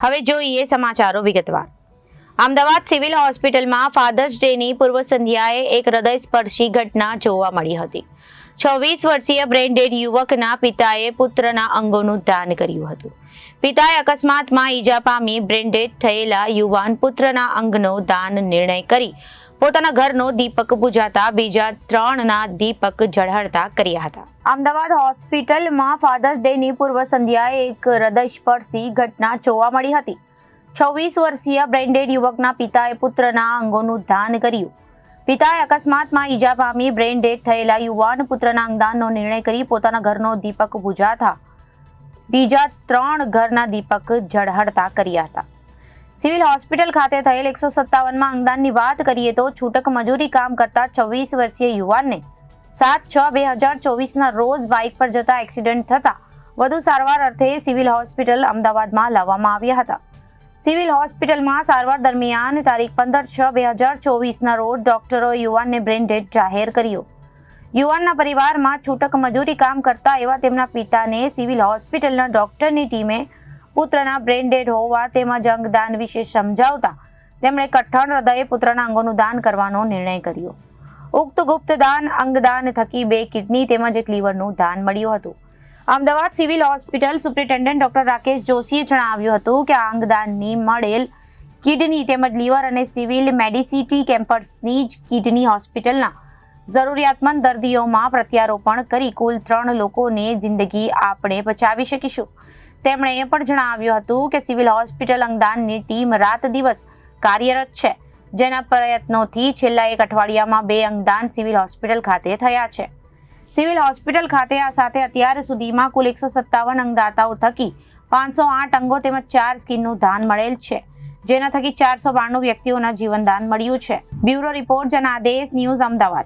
હવે જોઈએ સમાચારો વિગતવાર। અમદાવાદ સિવિલ હોસ્પિટલમાં ફાધર્સ ડેની પૂર્વ સંધ્યાએ એક હૃદયસ્પર્શી ઘટના જોવા મળી હતી। 26 વર્ષીય બ્રેઇન ડેડ યુવકના પિતાએ પુત્રના અંગોનું દાન કર્યું હતું। પિતાએ અકસ્માતમાં ઈજા પામી બ્રેઇન ડેડ થયેલા યુવાન પુત્રના અંગનો દાન નિર્ણય કરી પોતાના ઘરનો દીપક બુઝાતા બીજા 3ના દીપક ઝળહળતા કર્યા હતા। અમદાવાદ હોસ્પિટલમાં ફાધર્સ ડેની પૂર્વ સંધ્યાએ એક હૃદયસ્પર્શી ઘટના જોવા મળી હતી। 26 વર્ષીય બ્રેઇન ડેડ યુવકના પિતાએ પુત્રના અંગોનું દાન કર્યું। પિતાએ અકસ્માતમાં ઈજા પામી બ્રેઇન ડેડ થયેલા યુવાન પુત્રના અંગદાનનો નિર્ણય કરી પોતાના ઘરનો દીપક બુઝાતા બીજા 3 ઘરના દીપક ઝળહળતા કર્યા હતા। સિવિલ હોસ્પિટલ ખાતે થયેલ 157માં અંગદાનની વાત કરીએ તો છૂટક મજૂરી કામ કરતા 26 વર્ષીય યુવાનને 7/6/2024ના રોજ બાઇક પર જતા એક્સિડન્ટ થતા વધુ સારવાર અર્થે સિવિલ હોસ્પિટલ અમદાવાદમાં લાવવામાં આવ્યા હતા। સિવિલ હોસ્પિટલમાં સારવાર દરમિયાન તારીખ 15/6/2024ના રોજ ડોક્ટરોએ યુવાનને બ્રેઇન ડેડ જાહેર કર્યો। યુવાનના પરિવારમાં છૂટક મજૂરી કામ કરતા એવા તેમના પિતાને સિવિલ હોસ્પિટલના ડોક્ટરની ટીમે પુત્રના બ્રેઇન ડેડ હોવા તેમજ અંગદાન વિશે સમજાવતા તેમણે કઠણ હૃદયે પુત્રના અંગોનું દાન કરવાનો નિર્ણય કર્યો। ઉક્ત ગુપ્તદાન અંગદાન થકી 2 કિડની તેમજ 1 લીવરનું દાન મળ્યું હતું। Ahmedabad civil hospital superintendent doctor Rakesh જોશીએ જણાવ્યું હતું કે આ અંગદાનની મળેલ કિડની તેમજ લીવર અને સિવિલ મેડિસિટી કેમ્પસની જ કિડની હોસ્પિટલના જરૂરિયાતમંદ દર્દીઓમાં પ્રત્યારોપણ કરી કુલ 3 લોકોને જિંદગી આપણે બચાવી શકીશું। તેમણે એ પણ જણાવ્યું હતું કે સિવિલ હોસ્પિટલ અંગદાનની ટીમ રાત દિવસ કાર્યરત છે, જેના પ્રયત્નોથી છેલ્લા 1 અઠવાડિયામાં 2 અંગદાન સિવિલ હોસ્પિટલ ખાતે થયા છે। સિવિલ હોસ્પિટલ ખાતે આ સાથે અત્યાર સુધીમાં કુલ 157 અંગદાતાઓ થકી 508 અંગો તેમજ 4 સ્કિનનું દાન મળેલ છે, જેના થકી 492 વ્યક્તિઓના જીવનદાન મળ્યું છે। Bureau report Janadesh news Ahmedabad.